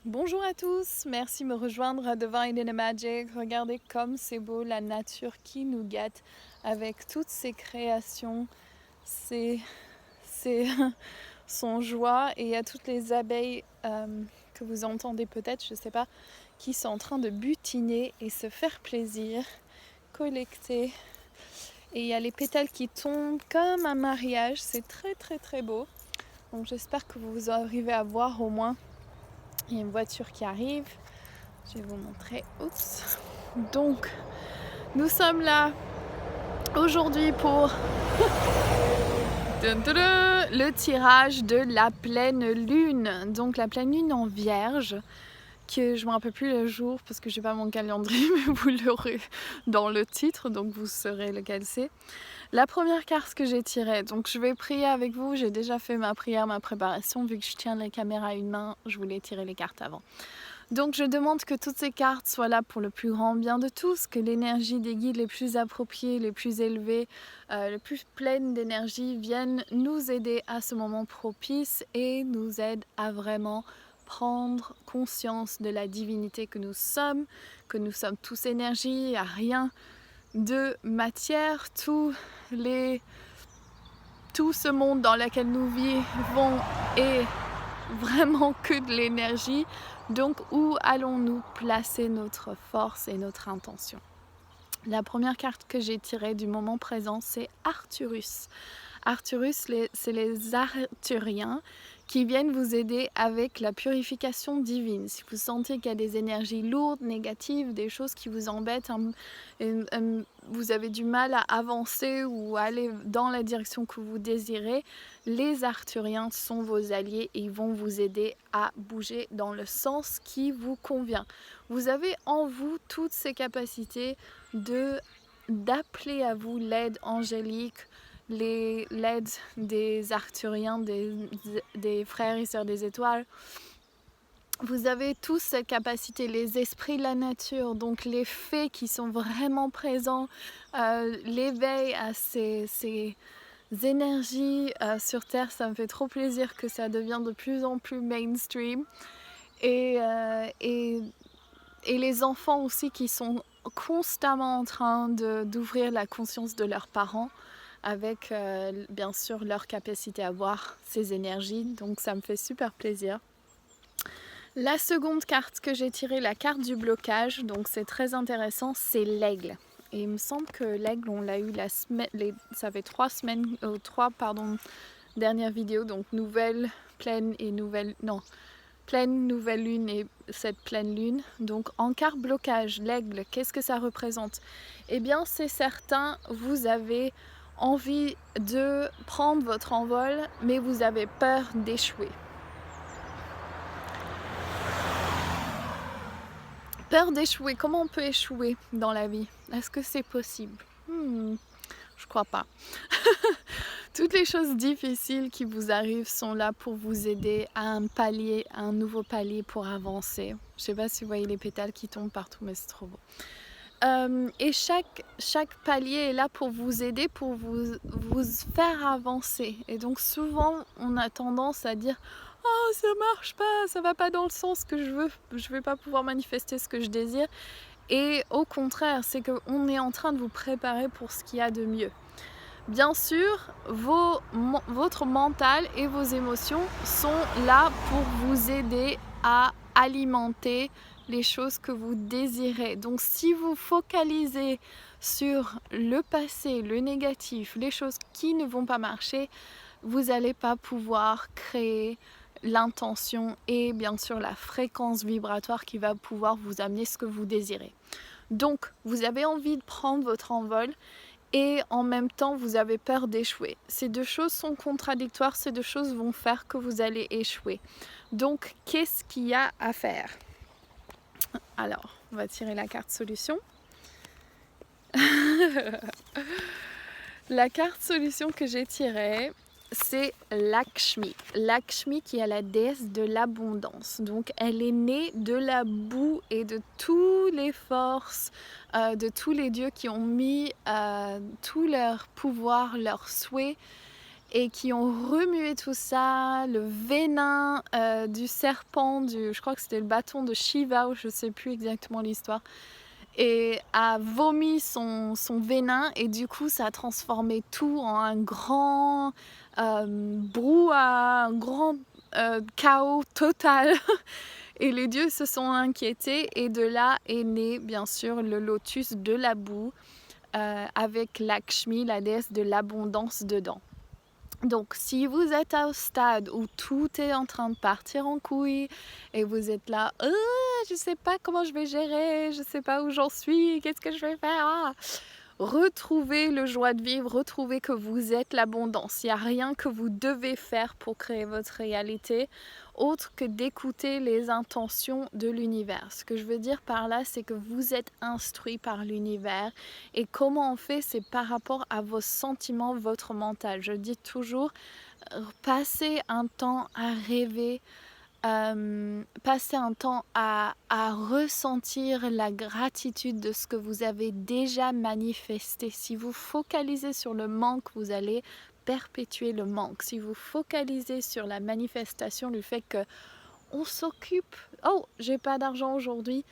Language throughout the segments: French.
Bonjour à tous, merci de me rejoindre à Divine in a Magic. Regardez comme c'est beau la nature qui nous gâte avec toutes ses créations, ses son joie, et il y a toutes les abeilles que vous entendez peut-être, je ne sais pas, qui sont en train de butiner et se faire plaisir, collecter. Et il y a les pétales qui tombent comme un mariage, c'est très très très beau. Donc j'espère que vous arrivez à voir au moins. Il y a une voiture qui arrive. Je vais vous montrer. Oups. Donc, nous sommes là aujourd'hui pour le tirage de la pleine lune. Donc, la pleine lune en vierge, que je ne me rappelle plus le jour parce que je n'ai pas mon calendrier, mais vous l'aurez dans le titre, donc vous saurez lequel c'est. La première carte que j'ai tirée, donc je vais prier avec vous. J'ai déjà fait ma prière, ma préparation. Vu que je tiens la caméra à une main, je voulais tirer les cartes avant. Donc je demande que toutes ces cartes soient là pour le plus grand bien de tous, que l'énergie des guides les plus appropriés, les plus élevés, les plus pleines d'énergie viennent nous aider à ce moment propice et nous aident à vraiment prendre conscience de la divinité que nous sommes tous énergie, il n'y a rien de matière, tout ce monde dans lequel nous vivons est vraiment que de l'énergie. Donc où allons-nous placer notre force et notre intention? La première carte que j'ai tirée du moment présent, c'est Arcturus. Arcturus, c'est les Arthuriens qui viennent vous aider avec la purification divine. Si vous sentez qu'il y a des énergies lourdes, négatives, des choses qui vous embêtent, vous avez du mal à avancer ou à aller dans la direction que vous désirez, les Arthuriens sont vos alliés et ils vont vous aider à bouger dans le sens qui vous convient. Vous avez en vous toutes ces capacités d'appeler à vous l'aide angélique, l'aide des Arthuriens, des frères et sœurs des étoiles. Vous avez tous cette capacité, les esprits de la nature, donc les fées qui sont vraiment présents, l'éveil à ces énergies sur Terre. Ça me fait trop plaisir que ça devienne de plus en plus mainstream. Et les enfants aussi qui sont constamment en train d'ouvrir la conscience de leurs parents avec bien sûr leur capacité à voir ces énergies, donc ça me fait super plaisir. La seconde carte que j'ai tirée, la carte du blocage, donc c'est très intéressant, c'est l'aigle. Et il me semble que l'aigle, on l'a eu ça fait 3 dernières vidéos, donc nouvelle, pleine et nouvelle, non, pleine, nouvelle lune et cette pleine lune. Donc en carte blocage, l'aigle, qu'est-ce que ça représente? Eh bien c'est certain, vous avez envie de prendre votre envol, mais vous avez peur d'échouer. Peur d'échouer, comment on peut échouer dans la vie? Est-ce que c'est possible? Je crois pas. Toutes les choses difficiles qui vous arrivent sont là pour vous aider à un nouveau palier pour avancer. Je sais pas si vous voyez les pétales qui tombent partout, mais c'est trop beau. Et chaque palier est là pour vous aider, pour vous faire avancer. Et donc souvent, on a tendance à dire « Oh, ça marche pas, ça va pas dans le sens que je veux, je vais pas pouvoir manifester ce que je désire. » Et au contraire, c'est qu'on est en train de vous préparer pour ce qu'il y a de mieux. Bien sûr, votre mental et vos émotions sont là pour vous aider à alimenter les choses que vous désirez. Donc si vous focalisez sur le passé, le négatif, les choses qui ne vont pas marcher, vous n'allez pas pouvoir créer l'intention et bien sûr la fréquence vibratoire qui va pouvoir vous amener ce que vous désirez. Donc vous avez envie de prendre votre envol et en même temps vous avez peur d'échouer. Ces deux choses sont contradictoires, ces deux choses vont faire que vous allez échouer. Donc qu'est-ce qu'il y a à faire? Alors, on va tirer la carte solution. La carte solution que j'ai tirée, c'est Lakshmi. Lakshmi qui est la déesse de l'abondance. Donc elle est née de la boue et de toutes les forces, de tous les dieux qui ont mis tout leur pouvoir, leurs souhaits et qui ont remué tout ça, le venin du serpent, je crois que c'était le bâton de Shiva, ou je ne sais plus exactement l'histoire, et a vomi son venin, et du coup ça a transformé tout en un grand brouhaha, un grand chaos total. Et les dieux se sont inquiétés, et de là est né bien sûr le lotus de la boue avec Lakshmi, la déesse de l'abondance dedans. Donc si vous êtes au stade où tout est en train de partir en couille et vous êtes là, je sais pas comment je vais gérer, je sais pas où j'en suis, qu'est-ce que je vais faire, retrouvez le joie de vivre, retrouvez que vous êtes l'abondance. Il n'y a rien que vous devez faire pour créer votre réalité, autre que d'écouter les intentions de l'univers. Ce que je veux dire par là, c'est que vous êtes instruit par l'univers. Et comment on fait, c'est par rapport à vos sentiments, votre mental. Je dis toujours, passez un temps à rêver, passer un temps à ressentir la gratitude de ce que vous avez déjà manifesté. Si vous focalisez sur le manque, vous allez perpétuer le manque. Si vous focalisez sur la manifestation, le fait que on s'occupe, oh j'ai pas d'argent aujourd'hui,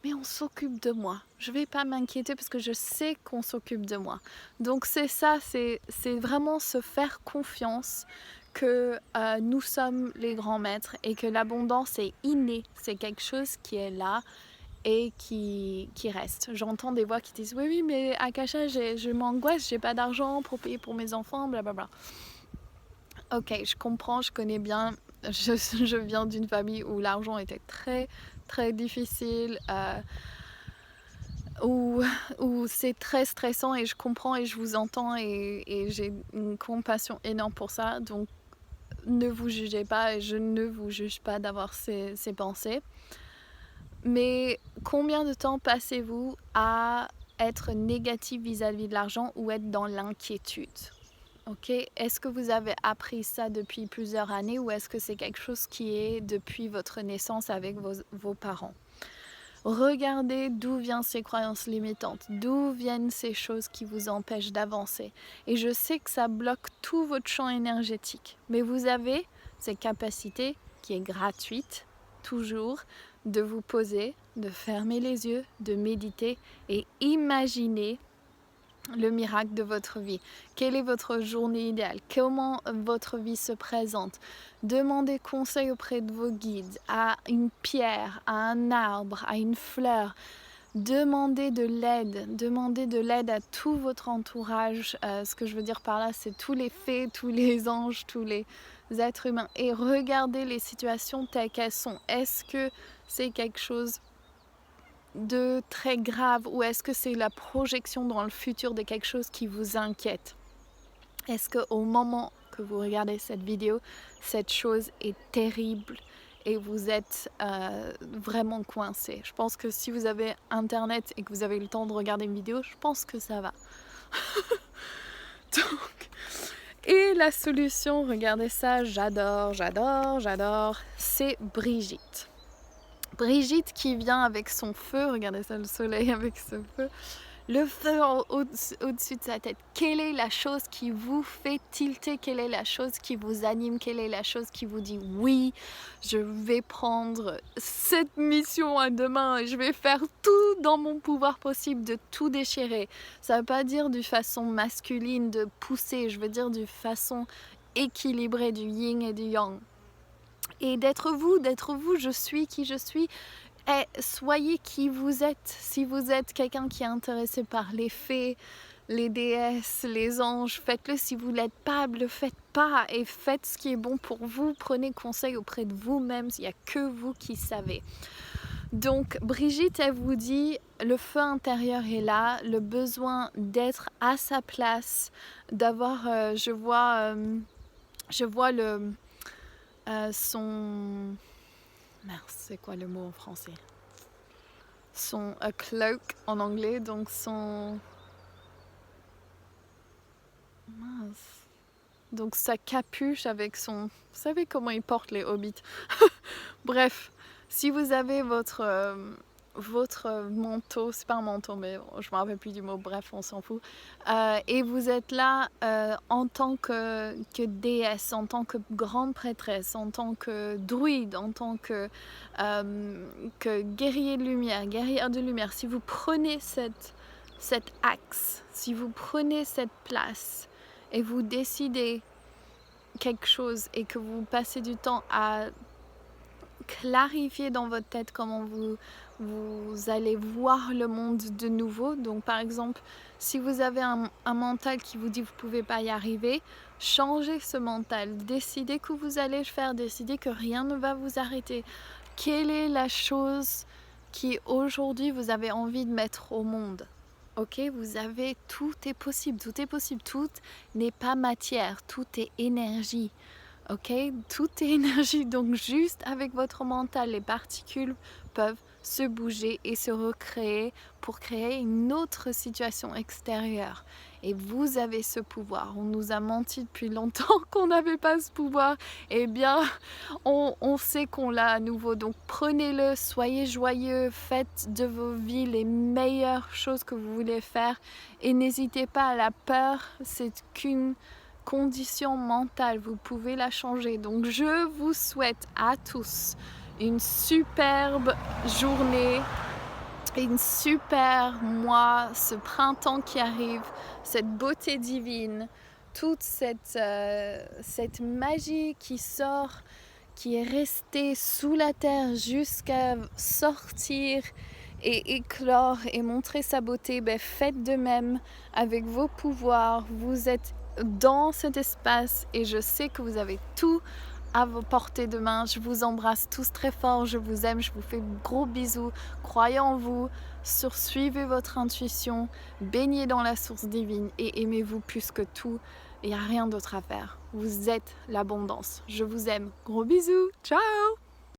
mais on s'occupe de moi. Je vais pas m'inquiéter parce que je sais qu'on s'occupe de moi. Donc c'est ça, c'est vraiment se faire confiance que nous sommes les grands maîtres et que l'abondance est innée. C'est quelque chose qui est là et qui reste. J'entends des voix qui disent oui mais Akasha, je m'angoisse, j'ai pas d'argent pour payer pour mes enfants, blablabla. Ok, je comprends, je connais bien. Je viens d'une famille où l'argent était très très difficile, où c'est très stressant, et je comprends et je vous entends, et j'ai une compassion énorme pour ça. Donc ne vous jugez pas, et je ne vous juge pas d'avoir ces pensées. Mais combien de temps passez-vous à être négatif vis-à-vis de l'argent ou être dans l'inquiétude? Ok, est-ce que vous avez appris ça depuis plusieurs années, ou est-ce que c'est quelque chose qui est depuis votre naissance avec vos parents? Regardez d'où viennent ces croyances limitantes, d'où viennent ces choses qui vous empêchent d'avancer. Et je sais que ça bloque tout votre champ énergétique, mais vous avez cette capacité qui est gratuite, toujours, de vous poser, de fermer les yeux, de méditer et imaginer le miracle de votre vie. Quelle est votre journée idéale? Comment votre vie se présente? Demandez conseil auprès de vos guides, à une pierre, à un arbre, à une fleur. Demandez de l'aide à tout votre entourage. Ce que je veux dire par là, c'est tous les fées, tous les anges, tous les êtres humains. Et regardez les situations telles qu'elles sont. Est-ce que c'est quelque chose de très grave, ou est-ce que c'est la projection dans le futur de quelque chose qui vous inquiète? Est-ce qu'au moment que vous regardez cette vidéo, cette chose est terrible et vous êtes vraiment coincé? Je pense que si vous avez internet et que vous avez le temps de regarder une vidéo, je pense que ça va. Donc, et la solution, regardez ça, j'adore, c'est Brigitte. Brigitte qui vient avec son feu, regardez ça, le soleil avec ce feu, le feu au-dessus de sa tête. Quelle est la chose qui vous fait tilter? Quelle est la chose qui vous anime? Quelle est la chose qui vous dit oui, je vais prendre cette mission à demain et je vais faire tout dans mon pouvoir possible de tout déchirer? Ça ne veut pas dire de façon masculine de pousser, je veux dire de façon équilibrée, du yin et du yang. Et d'être vous, je suis qui je suis, et soyez qui vous êtes. Si vous êtes quelqu'un qui est intéressé par les fées, les déesses, les anges, faites-le. Si vous ne l'êtes pas, ne le faites pas, et faites ce qui est bon pour vous. Prenez conseil auprès de vous-même, il n'y a que vous qui savez. Donc Brigitte, elle vous dit, le feu intérieur est là, le besoin d'être à sa place, d'avoir, je vois son... Merde, c'est quoi le mot en français? Son a cloak en anglais, donc son... Mince. Donc sa capuche avec son... Vous savez comment ils portent les hobbits? Bref, si vous avez votre votre manteau, c'est pas un manteau mais je me rappelle plus du mot, bref on s'en fout, et vous êtes là en tant que déesse, en tant que grande prêtresse, en tant que druide, en tant que guerrier de lumière, guerrière de lumière. Si vous prenez cet axe, si vous prenez cette place et vous décidez quelque chose et que vous passez du temps à clarifier dans votre tête comment vous allez voir le monde de nouveau. Donc par exemple, si vous avez un mental qui vous dit que vous ne pouvez pas y arriver, changez ce mental, décidez que vous allez le faire, décidez que rien ne va vous arrêter. Quelle est la chose qui aujourd'hui vous avez envie de mettre au monde? Ok, vous avez, tout est possible, tout n'est pas matière, tout est énergie. Ok, tout est énergie, donc juste avec votre mental, les particules peuvent se bouger et se recréer pour créer une autre situation extérieure. Et vous avez ce pouvoir. On nous a menti depuis longtemps qu'on n'avait pas ce pouvoir. Eh bien, on sait qu'on l'a à nouveau. Donc prenez-le, soyez joyeux, faites de vos vies les meilleures choses que vous voulez faire. Et n'hésitez pas à la peur, c'est qu'une condition mentale, vous pouvez la changer. Donc je vous souhaite à tous une superbe journée, une super mois, ce printemps qui arrive, cette beauté divine, toute cette magie qui sort, qui est restée sous la terre jusqu'à sortir et éclore et montrer sa beauté. Ben, faites de même avec vos pouvoirs. Vous êtes dans cet espace et je sais que vous avez tout à vos portées de main. Je vous embrasse tous très fort, je vous aime, je vous fais gros bisous. Croyez en vous, suivez votre intuition, baignez dans la source divine et aimez-vous plus que tout. Il n'y a rien d'autre à faire. Vous êtes l'abondance. Je vous aime. Gros bisous. Ciao!